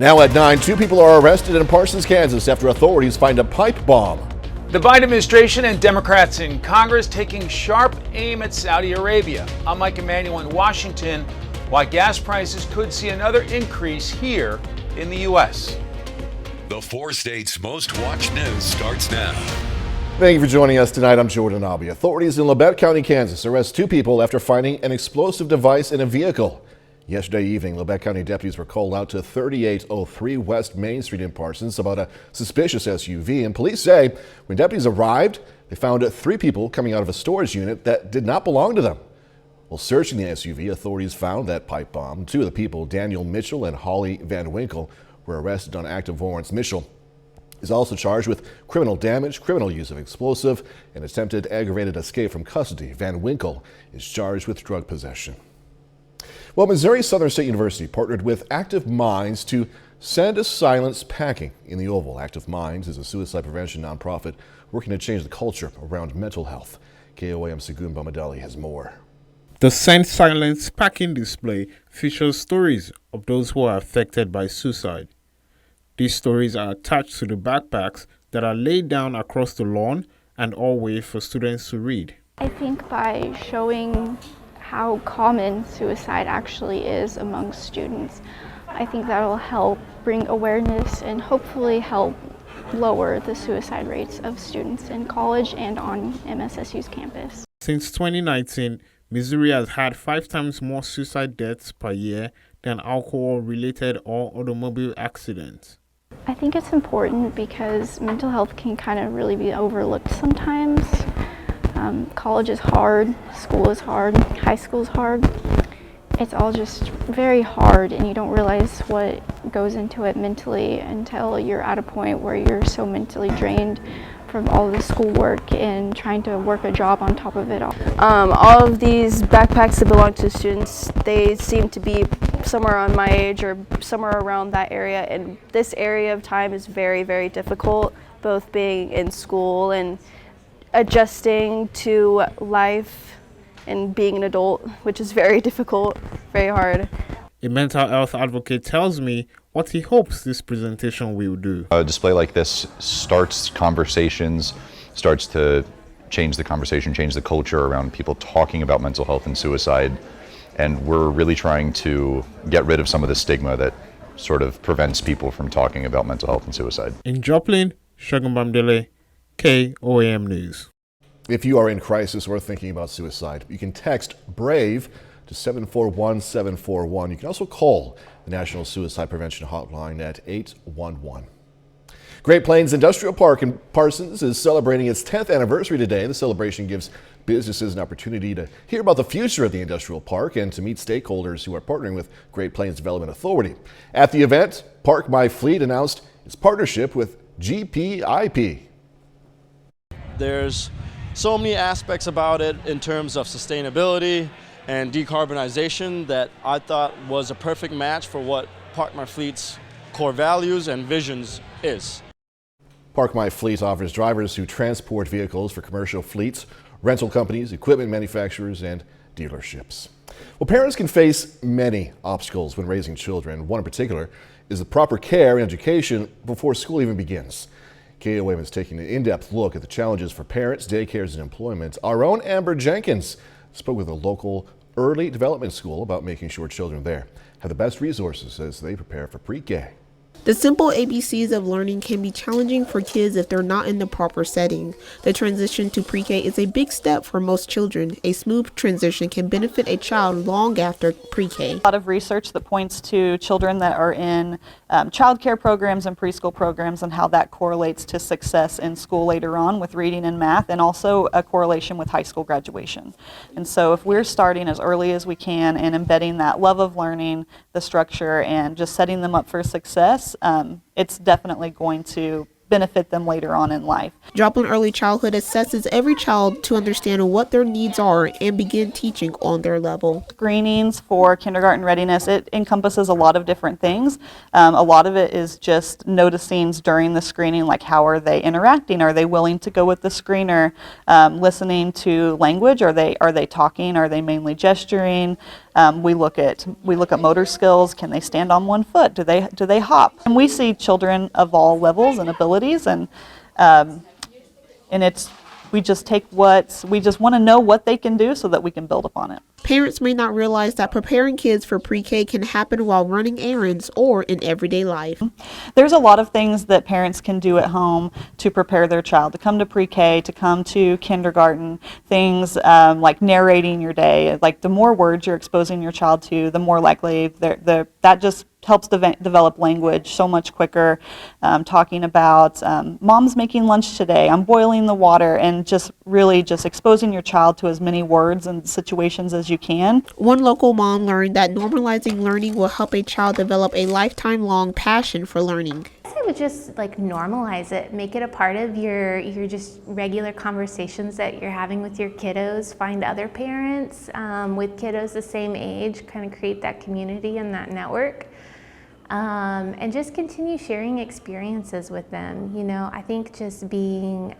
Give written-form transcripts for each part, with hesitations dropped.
Now at 9, 2 people are arrested in Parsons, Kansas after authorities find a pipe bomb. The Biden administration and Democrats in Congress taking sharp aim at Saudi Arabia. I'm Mike Emanuel in Washington. Why gas prices could see another increase here in the U.S. The 4 states' most watched news starts now. Thank you for joining us tonight. I'm Jordan Abbey. Authorities in Labette County, Kansas arrest 2 people after finding an explosive device in a vehicle. Yesterday evening, Labette County deputies were called out to 3803 West Main Street in Parsons about a suspicious SUV, and police say when deputies arrived, they found 3 people coming out of a storage unit that did not belong to them. While searching the SUV, authorities found that pipe bomb. 2 of the people, Daniel Mitchell and Holly Van Winkle, were arrested on active warrants. Mitchell is also charged with criminal damage, criminal use of explosive, and attempted aggravated escape from custody. Van Winkle is charged with drug possession. Well, Missouri Southern State University partnered with Active Minds to send a silence packing in the Oval. Active Minds is a suicide prevention nonprofit working to change the culture around mental health. KOAM Segun Bamadali has more. The Send Silence packing display features stories of those who are affected by suicide. These stories are attached to the backpacks that are laid down across the lawn and all way for students to read. I think by showing how common suicide actually is among students, I think that will help bring awareness and hopefully help lower the suicide rates of students in college and on MSSU's campus. Since 2019, Missouri has had 5 times more suicide deaths per year than alcohol-related or automobile accidents. I think it's important because mental health can kind of really be overlooked sometimes. College is hard, school is hard, high school is hard. It's all just very hard, and you don't realize what goes into it mentally until you're at a point where you're so mentally drained from all the schoolwork and trying to work a job on top of it all. All of these backpacks that belong to students, they seem to be somewhere on my age or somewhere around that area, and this area of time is very, very difficult, both being in school and adjusting to life and being an adult, which is very difficult, very hard. A mental health advocate tells me what he hopes this presentation will do. A display like this starts conversations, starts to change the conversation, change the culture around people talking about mental health and suicide. And we're really trying to get rid of some of the stigma that sort of prevents people from talking about mental health and suicide. In Joplin, Segun Bamdele, KOAM News. If you are in crisis or thinking about suicide, you can text BRAVE to 741-741. You can also call the National Suicide Prevention Hotline at 811. Great Plains Industrial Park in Parsons is celebrating its 10th anniversary today. The celebration gives businesses an opportunity to hear about the future of the industrial park and to meet stakeholders who are partnering with Great Plains Development Authority. At the event, Park My Fleet announced its partnership with GPIP. There's so many aspects about it in terms of sustainability and decarbonization that I thought was a perfect match for what Park My Fleet's core values and visions is. Park My Fleet offers drivers who transport vehicles for commercial fleets, rental companies, equipment manufacturers, and dealerships. Well, parents can face many obstacles when raising children. One in particular is the proper care and education before school even begins. KOAM is taking an in-depth look at the challenges for parents, daycares, and employment. Our own Amber Jenkins spoke with a local early development school about making sure children there have the best resources as they prepare for pre-K. The simple ABCs of learning can be challenging for kids if they're not in the proper setting. The transition to pre-K is a big step for most children. A smooth transition can benefit a child long after pre-K. A lot of research that points to children that are in child care programs and preschool programs and how that correlates to success in school later on with reading and math, and also a correlation with high school graduation. And so if we're starting as early as we can and embedding that love of learning, the structure, and just setting them up for success, it's definitely going to benefit them later on in life. Joplin Early Childhood assesses every child to understand what their needs are and begin teaching on their level. Screenings for kindergarten readiness, it encompasses a lot of different things. A lot of it is just noticing during the screening, like how are they interacting? Are they willing to go with the screener? Listening to language, are they talking? Are they mainly gesturing? We look at motor skills. Can they stand on one foot? Do they hop? And we see children of all levels and abilities, and we just want to know what they can do so that we can build upon it. Parents may not realize that preparing kids for pre-K can happen while running errands or in everyday life. There's a lot of things that parents can do at home to prepare their child to come to pre-K, to come to kindergarten, things like narrating your day. Like the more words you're exposing your child to, the more likely that just helps develop language so much quicker. Talking about mom's making lunch today, I'm boiling the water, and just really just exposing your child to as many words and situations as you can. One local mom learned that normalizing learning will help a child develop a lifetime-long passion for learning. I would just like normalize it, make it a part of your just regular conversations that you're having with your kiddos. Find other parents with kiddos the same age, kind of create that community and that network. And just continue sharing experiences with them. You know, I think just being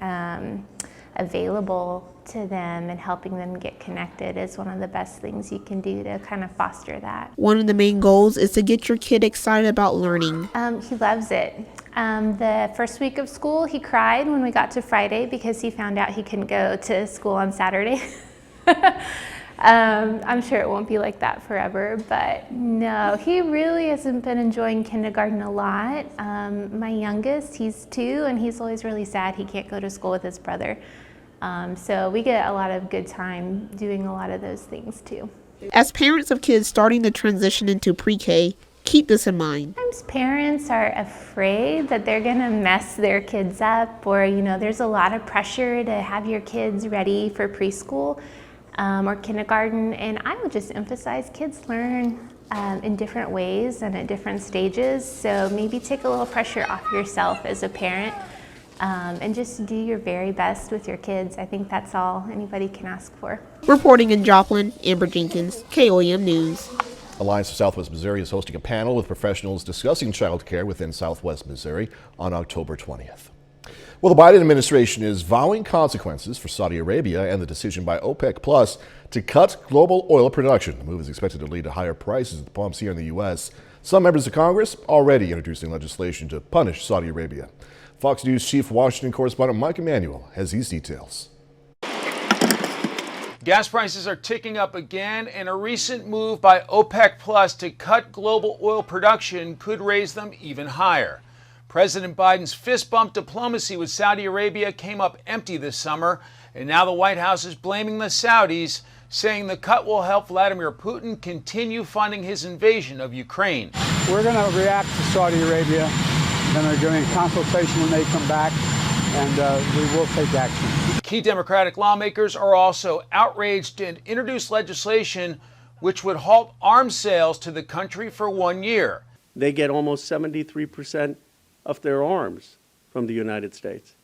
available to them and helping them get connected is one of the best things you can do to kind of foster that. One of the main goals is to get your kid excited about learning. He loves it. The first week of school, he cried when we got to Friday because he found out he couldn't go to school on Saturday. I'm sure it won't be like that forever, but no, he really hasn't been enjoying kindergarten a lot. My youngest, he's 2, and he's always really sad he can't go to school with his brother. So we get a lot of good time doing a lot of those things too. As parents of kids starting to transition into pre-K, keep this in mind. Sometimes parents are afraid that they're gonna mess their kids up, or there's a lot of pressure to have your kids ready for preschool. Or kindergarten, and I would just emphasize kids learn in different ways and at different stages, so maybe take a little pressure off yourself as a parent and just do your very best with your kids. I think that's all anybody can ask for. Reporting in Joplin, Amber Jenkins, KOAM News. Alliance of Southwest Missouri is hosting a panel with professionals discussing child care within Southwest Missouri on October 20th. Well, the Biden administration is vowing consequences for Saudi Arabia and the decision by OPEC Plus to cut global oil production. The move is expected to lead to higher prices at the pumps here in the U.S. Some members of Congress already introducing legislation to punish Saudi Arabia. Fox News Chief Washington correspondent Mike Emanuel has these details. Gas prices are ticking up again, and a recent move by OPEC Plus to cut global oil production could raise them even higher. President Biden's fist bump diplomacy with Saudi Arabia came up empty this summer, and now the White House is blaming the Saudis, saying the cut will help Vladimir Putin continue funding his invasion of Ukraine. We're going to react to Saudi Arabia, and they're doing consultation when they come back, and we will take action. Key Democratic lawmakers are also outraged and introduced legislation which would halt arms sales to the country for 1 year. They get almost 73% of their arms from the United States.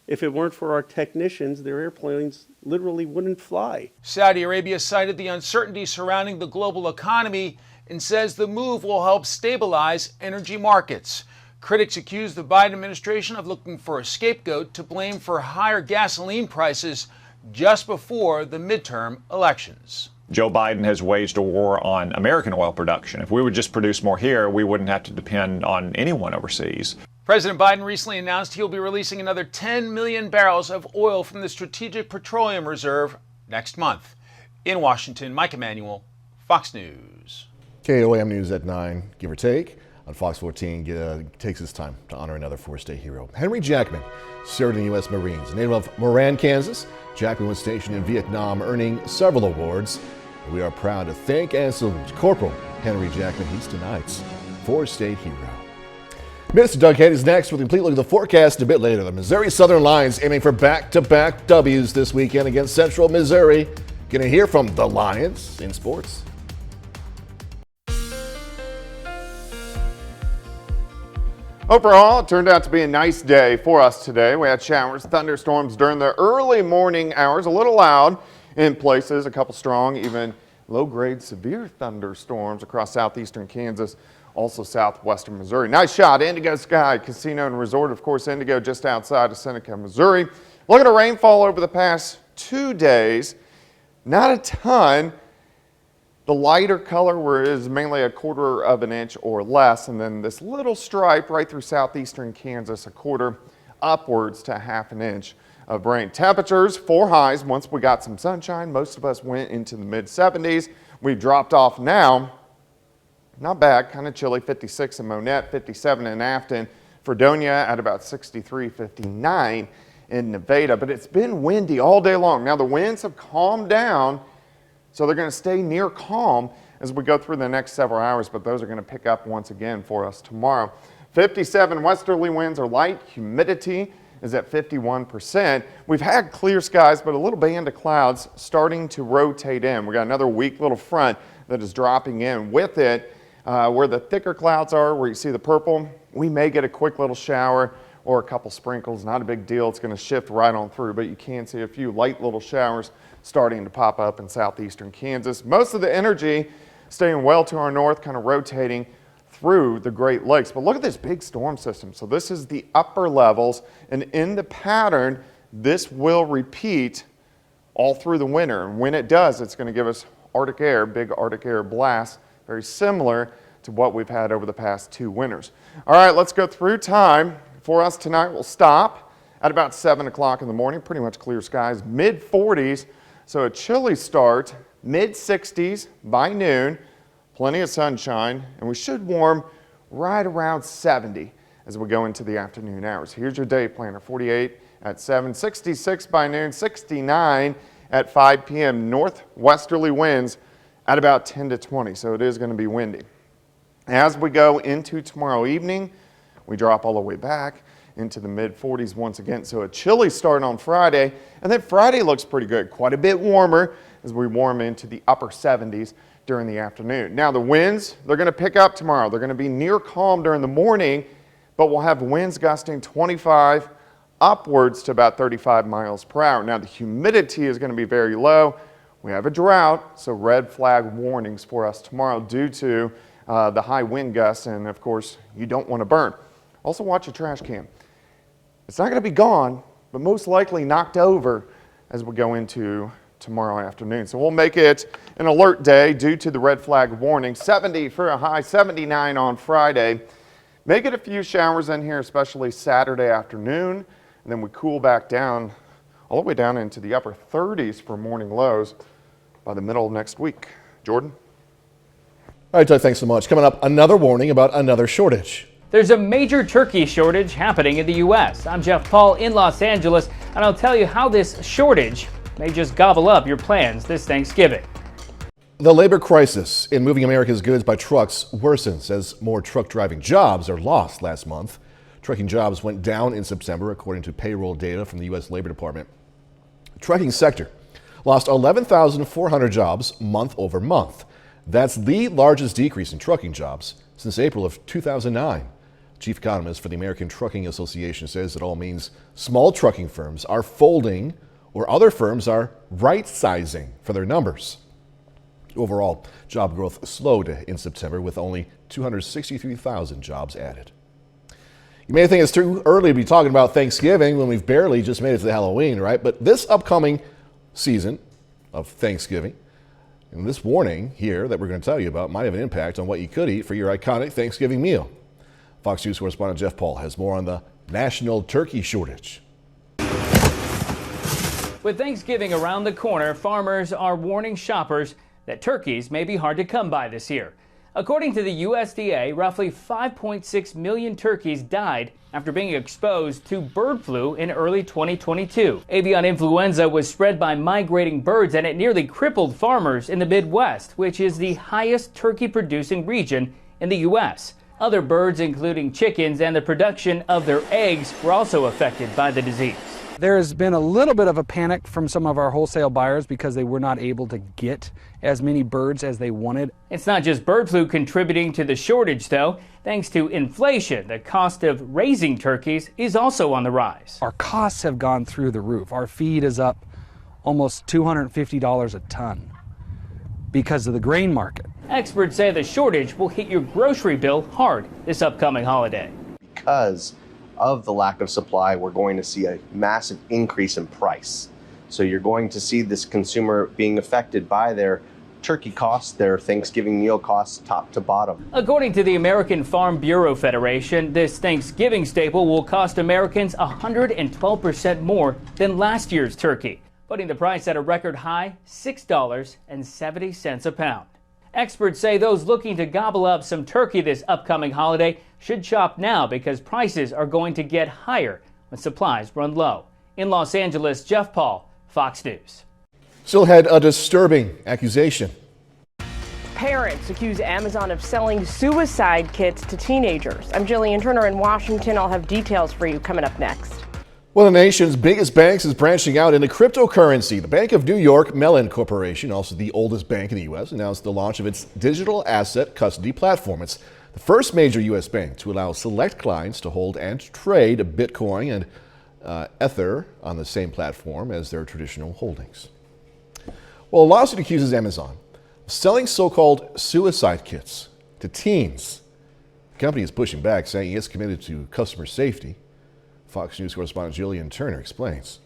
If it weren't for our technicians, their airplanes literally wouldn't fly. Saudi Arabia cited the uncertainty surrounding the global economy and says the move will help stabilize energy markets. Critics accuse the Biden administration of looking for a scapegoat to blame for higher gasoline prices just before the midterm elections. Joe Biden has waged a war on American oil production. If we would just produce more here, we wouldn't have to depend on anyone overseas. President Biden recently announced he'll be releasing another 10 million barrels of oil from the Strategic Petroleum Reserve next month. In Washington, Mike Emanuel, Fox News. KOAM News at 9, give or take. On Fox 14, takes its time to honor another four-state hero. Henry Jackman served in the U.S. Marines. Native of Moran, Kansas, Jackman was stationed in Vietnam, earning several awards. We are proud to thank and salute Corporal Henry Jackman. He's tonight's four-state hero. Mr. Doug Head is next with a complete look at the forecast a bit later. The Missouri Southern Lions aiming for back-to-back W's this weekend against Central Missouri. Going to hear from the Lions in sports. Overall, it turned out to be a nice day for us today. We had showers, thunderstorms during the early morning hours, a little loud in places, a couple strong, even low-grade severe thunderstorms across southeastern Kansas, also southwestern Missouri. Nice shot, Indigo Sky Casino and Resort, of course, Indigo just outside of Seneca, Missouri. Looking at rainfall over the past 2 days, not a ton. The lighter color where it is mainly 1/4 of an inch or less, and then this little stripe right through southeastern Kansas, 1/4 upwards to 1/2 inch of rain. Temperatures, 4 highs. Once we got some sunshine, most of us went into the mid-70s. We've dropped off now. Not bad, kind of chilly, 56 in Monette, 57 in Afton, Fredonia at about 63, 59 in Nevada, but it's been windy all day long. Now the winds have calmed down, so they're going to stay near calm as we go through the next several hours, but those are going to pick up once again for us tomorrow. 57 westerly winds are light, humidity is at 51%. We've had clear skies, but a little band of clouds starting to rotate in. We got another weak little front that is dropping in with it. Where the thicker clouds are, where you see the purple, we may get a quick little shower or a couple sprinkles. Not a big deal. It's going to shift right on through, but you can see a few light little showers starting to pop up in southeastern Kansas. Most of the energy staying well to our north, kind of rotating through the Great Lakes. But look at this big storm system. So this is the upper levels, and in the pattern, this will repeat all through the winter. And when it does, it's going to give us Arctic air, big Arctic air blasts, very similar to what we've had over the past 2 winters. All right, let's go through time. For us tonight, we'll stop at about 7 o'clock in the morning, pretty much clear skies, mid-40s, so a chilly start, mid-60s by noon, plenty of sunshine, and we should warm right around 70 as we go into the afternoon hours. Here's your day planner, 48 at 7, 66 by noon, 69 at 5 p.m. Northwesterly winds at about 10 to 20, so it is going to be windy. As we go into tomorrow evening, we drop all the way back into the mid-40s once again, so a chilly start on Friday, and then Friday looks pretty good, quite a bit warmer as we warm into the upper 70s during the afternoon. Now the winds, they're going to pick up tomorrow. They're going to be near calm during the morning, but we'll have winds gusting 25 upwards to about 35 miles per hour. Now the humidity is going to be very low. We have a drought, so red flag warnings for us tomorrow due to the high wind gusts, and of course, you don't want to burn. Also watch your trash can. It's not going to be gone, but most likely knocked over as we go into tomorrow afternoon. So we'll make it an alert day due to the red flag warning. 70 for a high, 79 on Friday. May get a few showers in here, especially Saturday afternoon, and then we cool back down all the way down into the upper 30s for morning lows by the middle of next week. Jordan? All right, Doug, thanks so much. Coming up, another warning about another shortage. There's a major turkey shortage happening in the U.S. I'm Jeff Paul in Los Angeles, and I'll tell you how this shortage may just gobble up your plans this Thanksgiving. The labor crisis in moving America's goods by trucks worsens as more truck driving jobs are lost last month. Trucking jobs went down in September, according to payroll data from the U.S. Labor Department. The trucking sector lost 11,400 jobs month over month. That's the largest decrease in trucking jobs since April of 2009. Chief economist for the American Trucking Association says it all means small trucking firms are folding or other firms are right-sizing for their numbers. Overall, job growth slowed in September with only 263,000 jobs added. You may think it's too early to be talking about Thanksgiving when we've barely just made it to Halloween, right? But this upcoming season of Thanksgiving, and this warning here that we're going to tell you about might have an impact on what you could eat for your iconic Thanksgiving meal. Fox News correspondent Jeff Paul has more on the national turkey shortage. With Thanksgiving around the corner, farmers are warning shoppers that turkeys may be hard to come by this year. According to the USDA, roughly 5.6 million turkeys died after being exposed to bird flu in early 2022. Avian influenza was spread by migrating birds, and it nearly crippled farmers in the Midwest, which is the highest turkey-producing region in the U.S. Other birds, including chickens and the production of their eggs, were also affected by the disease. There has been a little bit of a panic from some of our wholesale buyers because they were not able to get as many birds as they wanted. It's not just bird flu contributing to the shortage, though. Thanks to inflation, the cost of raising turkeys is also on the rise. Our costs have gone through the roof. Our feed is up almost $250 a ton because of the grain market. Experts say the shortage will hit your grocery bill hard this upcoming holiday. Because of the lack of supply, we're going to see a massive increase in price. So you're going to see this consumer being affected by their turkey costs, their Thanksgiving meal costs top to bottom. According to the American Farm Bureau Federation, this Thanksgiving staple will cost Americans 112% more than last year's turkey, putting the price at a record high $6.70 a pound. Experts say those looking to gobble up some turkey this upcoming holiday should shop now because prices are going to get higher when supplies run low. In Los Angeles, Jeff Paul, Fox News. Still had a disturbing accusation. Parents accuse Amazon of selling suicide kits to teenagers. I'm Jillian Turner in Washington. I'll have details for you coming up next. One of the nation's biggest banks is branching out into cryptocurrency. The Bank of New York Mellon Corporation, also the oldest bank in the U.S., announced the launch of its digital asset custody platform. It's the first major U.S. bank to allow select clients to hold and trade Bitcoin and Ether on the same platform as their traditional holdings. Well, a lawsuit accuses Amazon of selling so-called suicide kits to teens. The company is pushing back, saying it's committed to customer safety. Fox News correspondent Jillian Turner explains.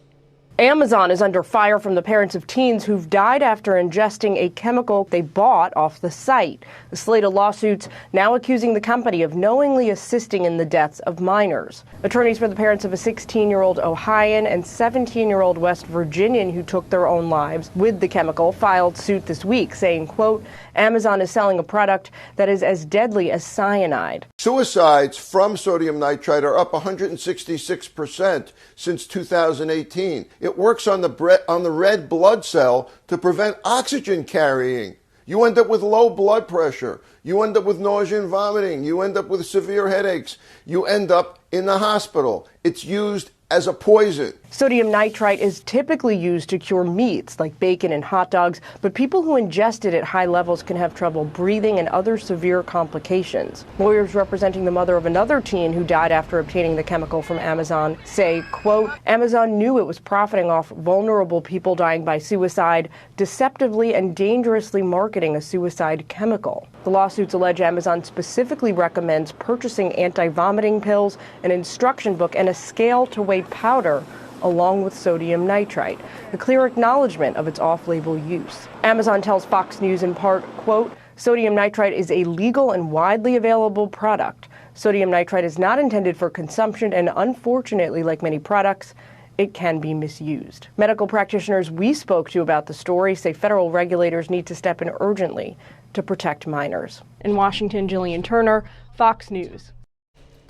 Amazon is under fire from the parents of teens who've died after ingesting a chemical they bought off the site. The slate of lawsuits now accusing the company of knowingly assisting in the deaths of minors. Attorneys for the parents of a 16-year-old Ohioan and 17-year-old West Virginian who took their own lives with the chemical filed suit this week, saying, quote, Amazon is selling a product that is as deadly as cyanide. Suicides from sodium nitrite are up 166% since 2018. It works on the red blood cell to prevent oxygen carrying. You end up with low blood pressure. You end up with nausea and vomiting. You end up with severe headaches. You end up in the hospital. It's used as a poison. Sodium nitrite is typically used to cure meats like bacon and hot dogs, but people who ingest it at high levels can have trouble breathing and other severe complications. Lawyers representing the mother of another teen who died after obtaining the chemical from Amazon say, quote, Amazon knew it was profiting off vulnerable people dying by suicide, deceptively and dangerously marketing a suicide chemical. The lawsuits allege Amazon specifically recommends purchasing anti-vomiting pills, an instruction book, and a scale to weigh powder along with sodium nitrite, a clear acknowledgement of its off-label use. Amazon tells Fox News in part, quote, sodium nitrite is a legal and widely available product. Sodium nitrite is not intended for consumption and unfortunately, like many products, it can be misused. Medical practitioners we spoke to about the story say federal regulators need to step in urgently to protect minors. In Washington, Jillian Turner, Fox News.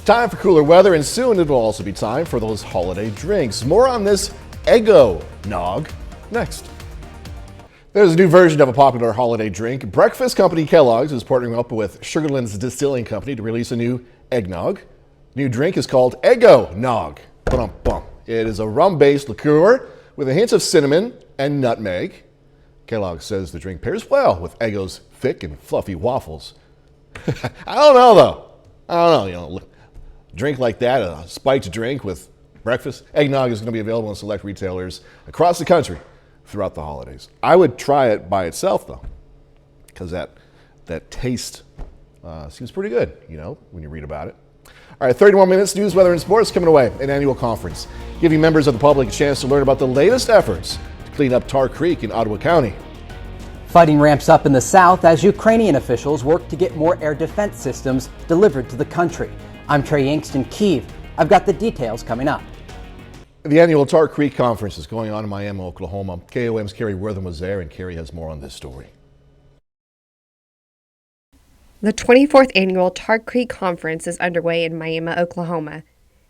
Time for cooler weather, and soon it will also be time for those holiday drinks. More on this Eggo Nog next. There's a new version of a popular holiday drink. Breakfast company Kellogg's is partnering up with Sugarland's Distilling Company to release a new eggnog. The new drink is called Eggo Nog. It is a rum-based liqueur with a hint of cinnamon and nutmeg. Kellogg says the drink pairs well with Eggo's thick and fluffy waffles. I don't know, though. I don't know, drink like that, a spiked drink with breakfast. Eggnog is going to be available in select retailers across the country throughout the holidays. I would try it by itself, though, because that taste seems pretty good, when you read about it. All right, 30 more minutes, news, weather, and sports coming away. An annual conference giving members of the public a chance to learn about the latest efforts to clean up Tar Creek in Ottawa County. Fighting ramps up in the south as Ukrainian officials work to get more air defense systems delivered to the country. I'm Trey Yingst in Kyiv. I've got the details coming up. The annual Tar Creek Conference is going on in Miami, Oklahoma. KOAM's Carrie Wortham was there, and Carrie has more on this story. The 24th annual Tar Creek Conference is underway in Miami, Oklahoma.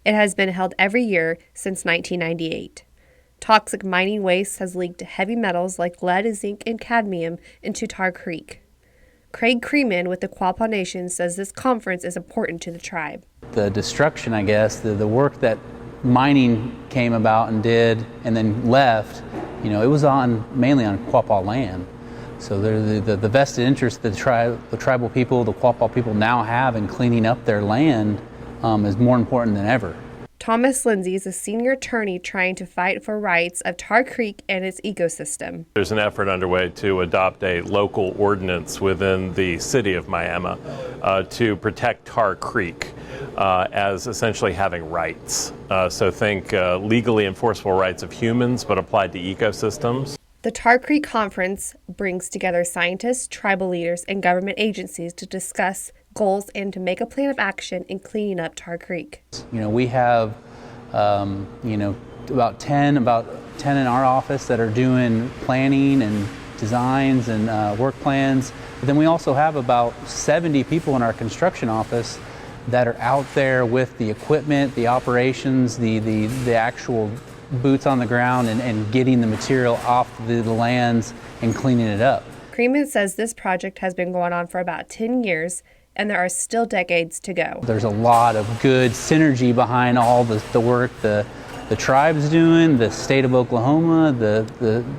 It has been held every year since 1998. Toxic mining waste has leaked heavy metals like lead, zinc, and cadmium into Tar Creek. Craig Creeman with the Quapaw Nation says this conference is important to the tribe. The destruction, I guess, the work that mining came about and did and then left, it was mainly on Quapaw land. So the vested interest that the tribal people, the Quapaw people now have in cleaning up their land is more important than ever. Thomas Lindsay is a senior attorney trying to fight for rights of Tar Creek and its ecosystem. There's an effort underway to adopt a local ordinance within the city of Miami to protect Tar Creek as essentially having rights. So think legally enforceable rights of humans, but applied to ecosystems. The Tar Creek Conference brings together scientists, tribal leaders, and government agencies to discuss goals and to make a plan of action in cleaning up Tar Creek. We have, about 10 in our office that are doing planning and designs and work plans. But then we also have about 70 people in our construction office that are out there with the equipment, the operations, the actual boots on the ground and getting the material off the lands and cleaning it up. Creeman says this project has been going on for about 10 years and there are still decades to go. There's a lot of good synergy behind all the work the tribe's doing, the state of Oklahoma, the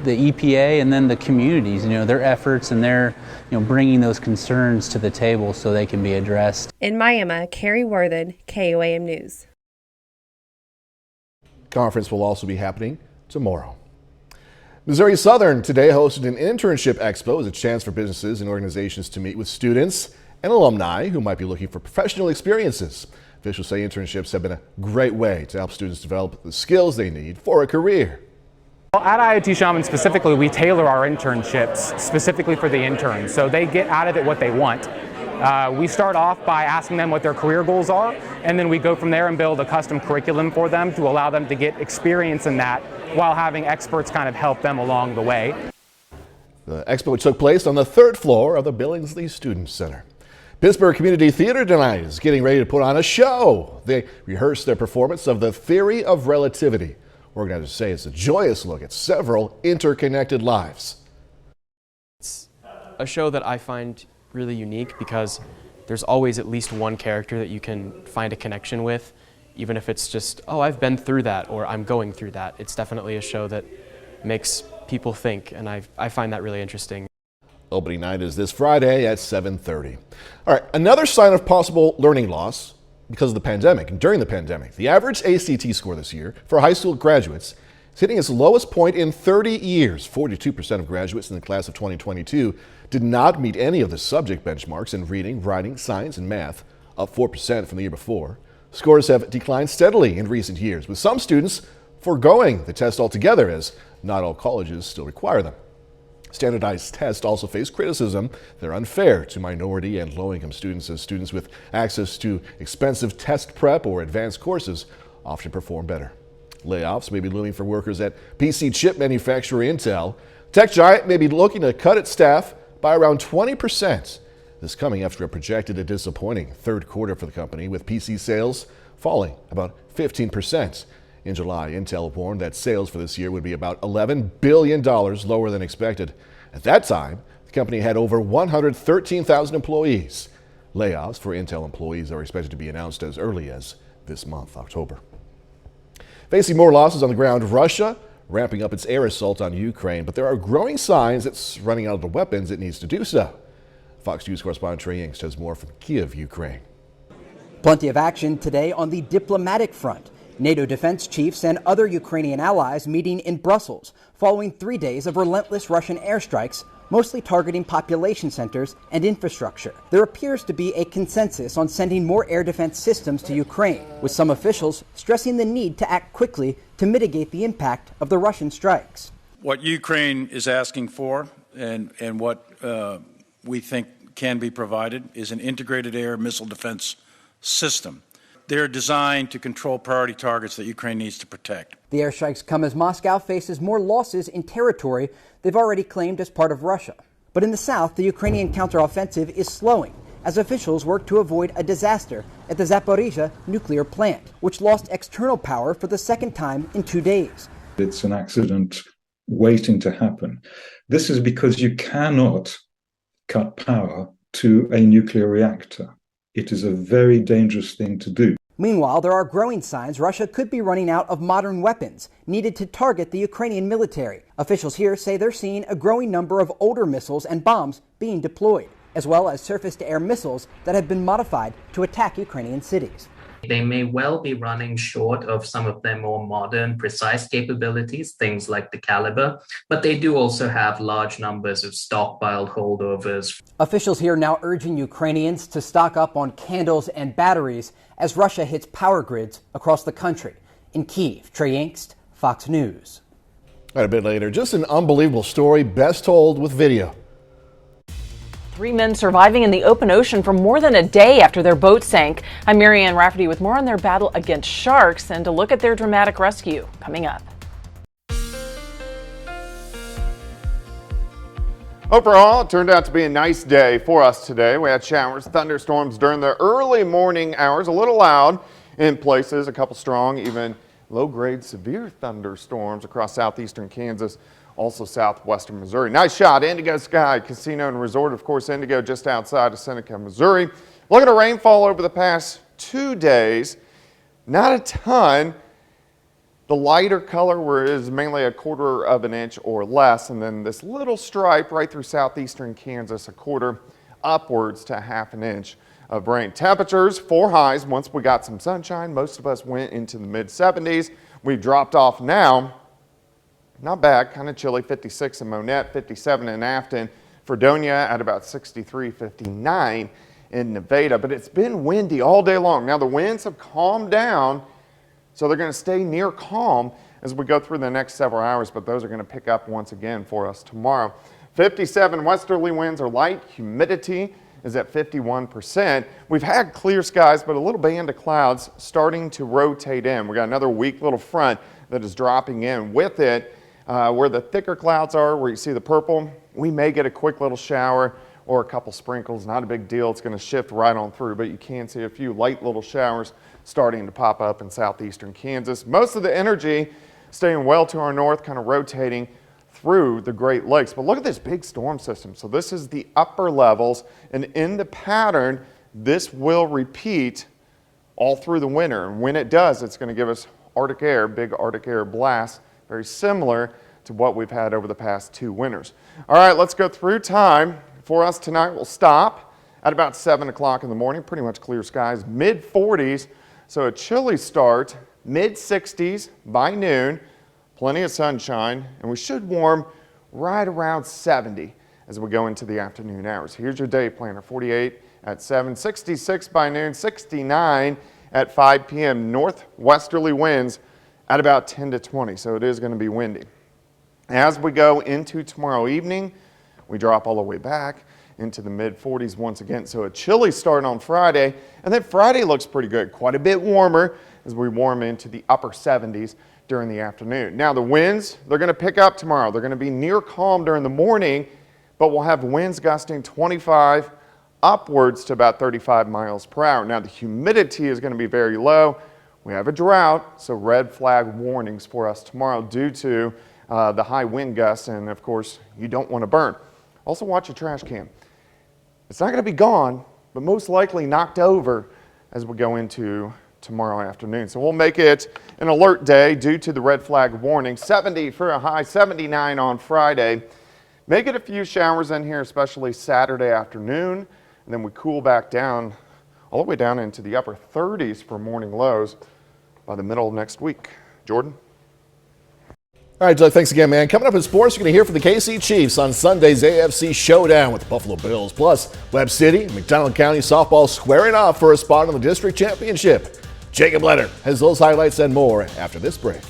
EPA, and then the communities, their efforts and their, bringing those concerns to the table so they can be addressed. In Miami, Carrie Worthen, KOAM News. Conference will also be happening tomorrow. Missouri Southern today hosted an Internship Expo as a chance for businesses and organizations to meet with students and alumni who might be looking for professional experiences. Officials say internships have been a great way to help students develop the skills they need for a career. Well, at IoT Shaman specifically, we tailor our internships specifically for the interns, so they get out of it what they want. We start off by asking them what their career goals are, and then we go from there and build a custom curriculum for them to allow them to get experience in that while having experts kind of help them along the way. The expo took place on the 3rd floor of the Billingsley Student Center. Pittsburgh Community Theater tonight is getting ready to put on a show. They rehearsed their performance of The Theory of Relativity. Organizers say it's a joyous look at several interconnected lives. It's a show that I find really unique because there's always at least one character that you can find a connection with, even if it's just, oh, I've been through that or I'm going through that. It's definitely a show that makes people think, and I find that really interesting. Opening night is this Friday at 7:30. All right, another sign of possible learning loss because of the pandemic and during the pandemic. The average ACT score this year for high school graduates is hitting its lowest point in 30 years. 42% of graduates in the class of 2022 did not meet any of the subject benchmarks in reading, writing, science, and math, up 4% from the year before. Scores have declined steadily in recent years, with some students foregoing the test altogether as not all colleges still require them. Standardized tests also face criticism. They're unfair to minority and low-income students, as students with access to expensive test prep or advanced courses often perform better. Layoffs may be looming for workers at PC chip manufacturer Intel. Tech giant may be looking to cut its staff by around 20%. This coming after a projected a disappointing 3rd quarter for the company, with PC sales falling about 15%. In July, Intel warned that sales for this year would be about $11 billion lower than expected. At that time, the company had over 113,000 employees. Layoffs for Intel employees are expected to be announced as early as this month, October. Facing more losses on the ground, Russia ramping up its air assault on Ukraine, but there are growing signs it's running out of the weapons it needs to do so. Fox News correspondent Trey Yingst has more from Kiev, Ukraine. Plenty of action today on the diplomatic front. NATO defense chiefs and other Ukrainian allies meeting in Brussels following 3 days of relentless Russian airstrikes, mostly targeting population centers and infrastructure. There appears to be a consensus on sending more air defense systems to Ukraine, with some officials stressing the need to act quickly to mitigate the impact of the Russian strikes. What Ukraine is asking for and what we think can be provided is an integrated air missile defense system. They're designed to control priority targets that Ukraine needs to protect. The airstrikes come as Moscow faces more losses in territory they've already claimed as part of Russia. But in the south, the Ukrainian counteroffensive is slowing as officials work to avoid a disaster at the Zaporizhzhia nuclear plant, which lost external power for the 2nd time in 2 days. It's an accident waiting to happen. This is because you cannot cut power to a nuclear reactor. It is a very dangerous thing to do. Meanwhile, there are growing signs Russia could be running out of modern weapons needed to target the Ukrainian military. Officials here say they're seeing a growing number of older missiles and bombs being deployed, as well as surface-to-air missiles that have been modified to attack Ukrainian cities. They may well be running short of some of their more modern, precise capabilities, things like the caliber, but they do also have large numbers of stockpiled holdovers. Officials here now urging Ukrainians to stock up on candles and batteries as Russia hits power grids across the country. In Kyiv, Trey Yingst, Fox News. Right, a bit later, just an unbelievable story, best told with video. 3 men surviving in the open ocean for more than a day after their boat sank. I'm Marianne Rafferty with more on their battle against sharks and to look at their dramatic rescue coming up. Overall, it turned out to be a nice day for us today. We had showers, thunderstorms during the early morning hours, a little loud in places, a couple strong, even low-grade severe thunderstorms across southeastern Kansas, also southwestern Missouri. Nice shot, Indigo Sky Casino and Resort, of course, Indigo just outside of Seneca, Missouri. Look at the rainfall over the past 2 days. Not a ton. The lighter color is mainly 1/4 of an inch or less, and then this little stripe right through southeastern Kansas, 1/4 upwards to 1/2 an inch of rain. Temperatures, 4 highs. Once we got some sunshine, most of us went into the mid-70s. We've dropped off now. Not bad, kind of chilly, 56 in Monette, 57 in Afton, Fredonia at about 63, 59 in Nevada, but it's been windy all day long. Now the winds have calmed down, so they're going to stay near calm as we go through the next several hours, but those are going to pick up once again for us tomorrow. 57 westerly winds are light, humidity is at 51%. We've had clear skies, but a little band of clouds starting to rotate in. We got another weak little front that is dropping in with it. Where the thicker clouds are, where you see the purple, we may get a quick little shower or a couple sprinkles. Not a big deal. It's going to shift right on through, but you can see a few light little showers starting to pop up in southeastern Kansas. Most of the energy staying well to our north, kind of rotating through the Great Lakes. But look at this big storm system. So this is the upper levels, and in the pattern, this will repeat all through the winter. And when it does, it's going to give us Arctic air, big Arctic air blasts, very similar to what we've had over the past 2 winters. All right, let's go through time. For us tonight, we'll stop at about 7 o'clock in the morning, pretty much clear skies, mid-40s, so a chilly start, mid-60s by noon, plenty of sunshine, and we should warm right around 70 as we go into the afternoon hours. Here's your day planner, 48 at 7, 66 by noon, 69 at 5 p.m. Northwesterly winds at about 10 to 20, so it is going to be windy. As we go into tomorrow evening, we drop all the way back into the mid-40s once again, so a chilly start on Friday, and then Friday looks pretty good, quite a bit warmer as we warm into the upper 70s during the afternoon. Now the winds, they're going to pick up tomorrow. They're going to be near calm during the morning, but we'll have winds gusting 25 upwards to about 35 miles per hour. Now the humidity is going to be very low. We have a drought, so red flag warnings for us tomorrow due to the high wind gusts, and of course, you don't want to burn. Also watch your trash can. It's not going to be gone, but most likely knocked over as we go into tomorrow afternoon. So we'll make it an alert day due to the red flag warning. 70 for a high, 79 on Friday. May get a few showers in here, especially Saturday afternoon, and then we cool back down all the way down into the upper 30s for morning lows by the middle of next week. Jordan? All right, Doug, thanks again, man. Coming up in sports, you're going to hear from the KC Chiefs on Sunday's AFC Showdown with the Buffalo Bills. Plus, Webb City and McDonald County softball squaring off for a spot in the district championship. Jacob Leonard has those highlights and more after this break.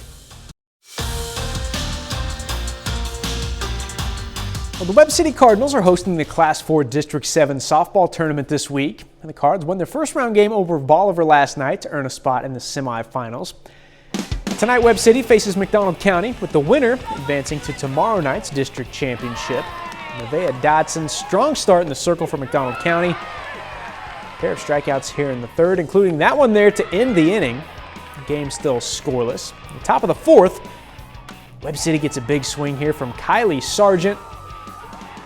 Well, the Webb City Cardinals are hosting the Class 4 District 7 softball tournament this week, and the Cards won their first round game over Bolivar last night to earn a spot in the semifinals. Tonight, Webb City faces McDonald County, with the winner advancing to tomorrow night's district championship. Nevaeh Dodson, strong start in the circle for McDonald County. A pair of strikeouts here in the third, including that one there to end the inning. The game still scoreless. At the top of the fourth, Webb City gets a big swing here from Kylie Sargent.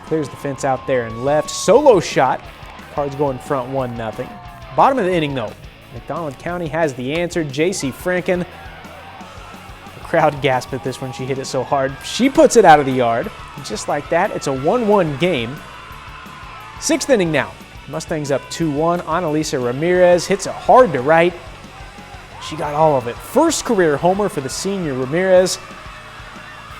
Clears the fence out there and left. Solo shot. Cards going front 1-0. Bottom of the inning, though, McDonald County has the answer. J.C. Franken. The crowd gasped at this when she hit it so hard. She puts it out of the yard. And just like that, it's a 1-1 game. 6th inning now. Mustangs up 2-1. Annalisa Ramirez hits it hard to right. She got all of it. First career homer for the senior Ramirez.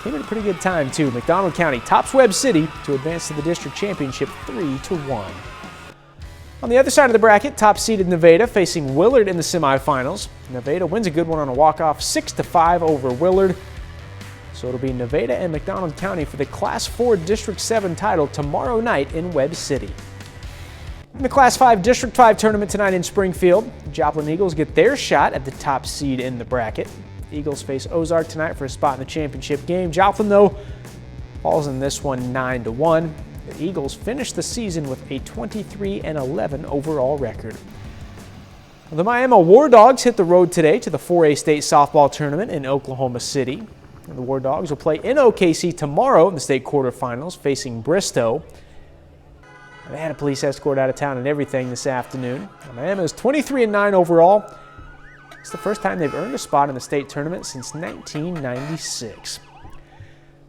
Came at a pretty good time, too. McDonald County tops Webb City to advance to the district championship 3-1. On the other side of the bracket, top-seeded Nevada facing Willard in the semifinals. Nevada wins a good one on a walk-off 6-5 over Willard. So it'll be Nevada and McDonald County for the Class 4 District 7 title tomorrow night in Webb City. In the Class 5 District 5 tournament tonight in Springfield, the Joplin Eagles get their shot at the top seed in the bracket. The Eagles face Ozark tonight for a spot in the championship game. Joplin, though, falls in this one 9-1. The Eagles finish the season with a 23-11 overall record. The Miami War Dogs hit the road today to the 4A state softball tournament in Oklahoma City. And the War Dogs will play in OKC tomorrow in the state quarterfinals, facing Bristow. They had a police escort out of town and everything this afternoon. Miami is 23-9 overall. It's the first time they've earned a spot in the state tournament since 1996.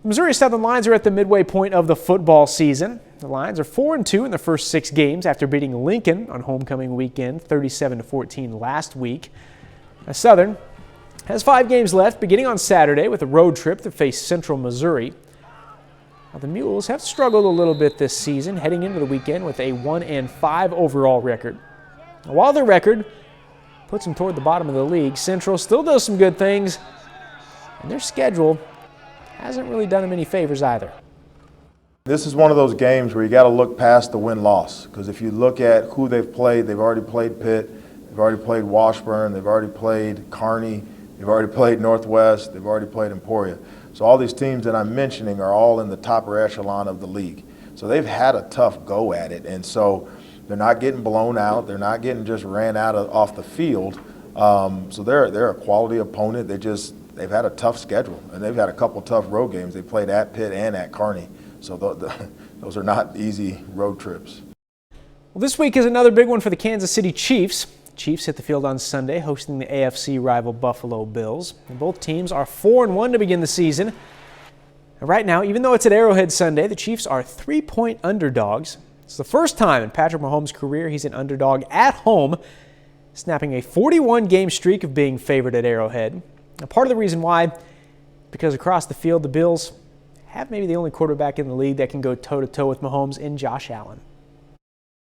The Missouri Southern Lions are at the midway point of the football season. The Lions are 4-2 in their first 6 games after beating Lincoln on homecoming weekend 37-14 last week. Now, Southern has 5 games left, beginning on Saturday with a road trip to face Central Missouri. Now, the Mules have struggled a little bit this season, heading into the weekend with a 1-5 overall record. Now, while their record puts them toward the bottom of the league, Central still does some good things, and their schedule hasn't really done them any favors either. This is one of those games where you got to look past the win-loss, because if you look at who they've already played Pitt, they've already played Washburn, they've already played Kearney, they've already played Northwest, they've already played Emporia. So all these teams that I'm mentioning are all in the top echelon of the league. So they've had a tough go at it, and so they're not getting blown out, they're not getting just ran out off the field. So they're a quality opponent. They've had a tough schedule, and they've had a couple tough road games. They played at Pitt and at Kearney, so those are not easy road trips. Well, this week is another big one for the Kansas City Chiefs. The Chiefs hit the field on Sunday, hosting the AFC rival Buffalo Bills. And both teams are 4-1 to begin the season. And right now, even though it's at Arrowhead Sunday, the Chiefs are 3-point underdogs. It's the first time in Patrick Mahomes' career he's an underdog at home, snapping a 41-game streak of being favored at Arrowhead. Now, part of the reason why, because across the field, the Bills have maybe the only quarterback in the league that can go toe-to-toe with Mahomes in Josh Allen.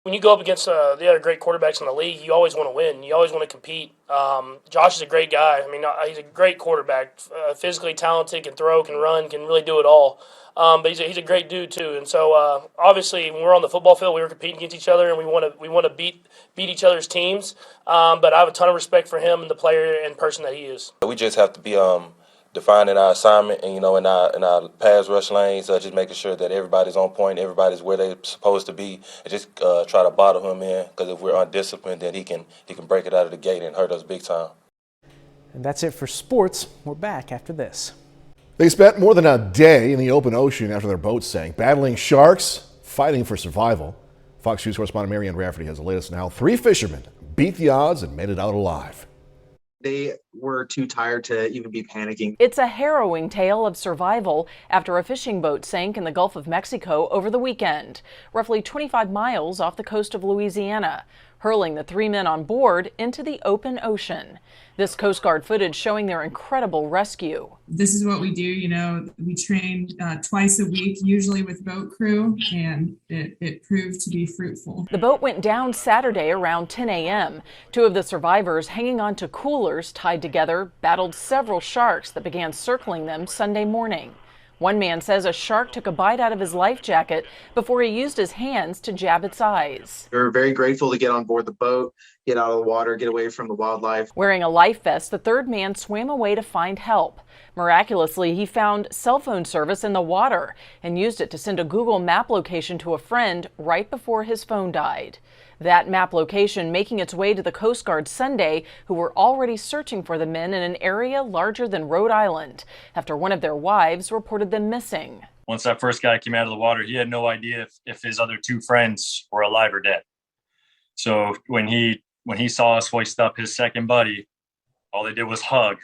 When you go up against the other great quarterbacks in the league, you always want to win. You always want to compete. Josh is a great guy. I mean, he's a great quarterback, physically talented, can throw, can run, can really do it all. But he's a great dude too. And so obviously, when we're on the football field, we were competing against each other, and we want to beat each other's teams. But I have a ton of respect for him and the player and person that he is. We just have to be defining our assignment, and in our pass rush lanes, just making sure that everybody's on point, everybody's where they're supposed to be, and just try to bottle him in. Because if we're undisciplined, then he can break it out of the gate and hurt us big time. And that's it for sports. We're back after this. They spent more than a day in the open ocean after their boat sank, battling sharks, fighting for survival. Fox News correspondent Marianne Rafferty has the latest on how 3 fishermen beat the odds and made it out alive. They were too tired to even be panicking. It's a harrowing tale of survival after a fishing boat sank in the Gulf of Mexico over the weekend, roughly 25 miles off the coast of Louisiana, hurling the 3 men on board into the open ocean. This Coast Guard footage showing their incredible rescue. This is what we do, we train twice a week, usually with boat crew, and it proved to be fruitful. The boat went down Saturday around 10 a.m. 2 of the survivors, hanging on to coolers tied together, battled several sharks that began circling them Sunday morning. One man says a shark took a bite out of his life jacket before he used his hands to jab its eyes. We were very grateful to get on board the boat, get out of the water, get away from the wildlife. Wearing a life vest, the 3rd man swam away to find help. Miraculously, he found cell phone service in the water and used it to send a Google Map location to a friend right before his phone died. That map location making its way to the Coast Guard Sunday, who were already searching for the men in an area larger than Rhode Island after one of their wives reported them missing. Once that first guy came out of the water, he had no idea if his other 2 friends were alive or dead. So when he saw us hoist up his second buddy, all they did was hug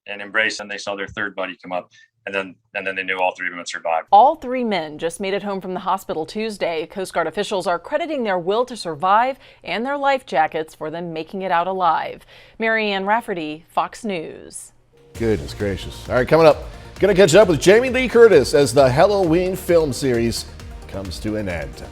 and embrace, and they saw their 3rd buddy come up. And then they knew all 3 of them had survived. All 3 men just made it home from the hospital Tuesday. Coast Guard officials are crediting their will to survive and their life jackets for them making it out alive. Marianne Rafferty, Fox News. Goodness gracious. All right, coming up, going to catch up with Jamie Lee Curtis as the Halloween film series comes to an end.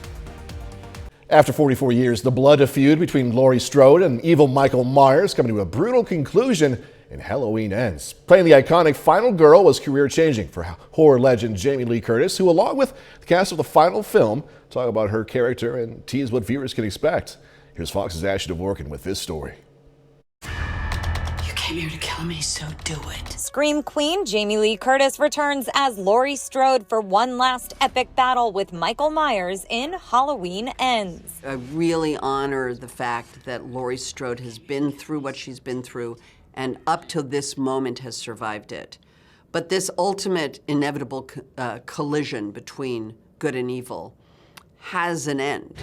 After 44 years, the blood feud between Laurie Strode and evil Michael Myers coming to a brutal conclusion in Halloween Ends. Playing the iconic final girl was career-changing for horror legend Jamie Lee Curtis, who, along with the cast of the final film, talk about her character and tease what viewers can expect. Here's Fox's Ashley DeVorkin with this story. Came here to kill me, so do it. Scream Queen Jamie Lee Curtis returns as Laurie Strode for one last epic battle with Michael Myers in Halloween Ends. I really honor the fact that Laurie Strode has been through what she's been through and up to this moment has survived it. But this ultimate inevitable collision between good and evil has an end.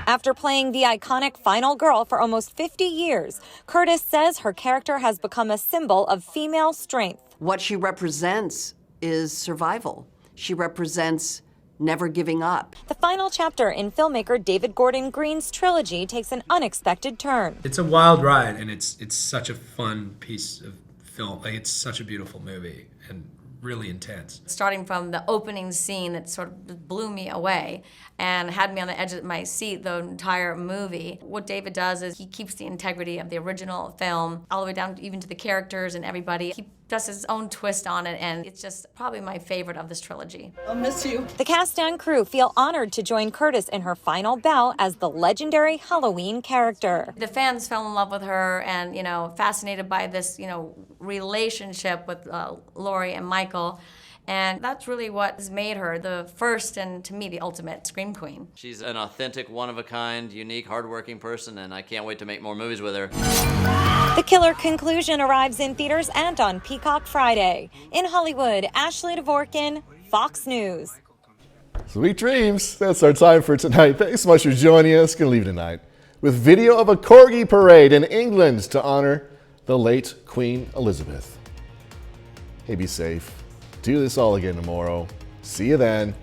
After playing the iconic final girl for almost 50 years, Curtis says her character has become a symbol of female strength. What she represents is survival. She represents never giving up. The final chapter in filmmaker David Gordon Green's trilogy takes an unexpected turn. It's a wild ride, and it's such a fun piece of film. Like, it's such a beautiful movie and really intense. Starting from the opening scene that sort of blew me away and had me on the edge of my seat the entire movie. What David does is he keeps the integrity of the original film all the way down even to the characters and everybody. He does his own twist on it, and it's just probably my favorite of this trilogy. I'll miss you. The cast and crew feel honored to join Curtis in her final bout as the legendary Halloween character. The fans fell in love with her and, fascinated by this, relationship with Laurie and Michael. And that's really what has made her the first and, to me, the ultimate Scream Queen. She's an authentic, one-of-a-kind, unique, hardworking person, and I can't wait to make more movies with her. The killer conclusion arrives in theaters and on Peacock Friday. In Hollywood, Ashley DeVorkin, Fox News. Sweet dreams. That's our time for tonight. Thanks so much for joining us. Gonna leave tonight with video of a corgi parade in England to honor the late Queen Elizabeth. Hey, be safe. Do this all again tomorrow. See you then.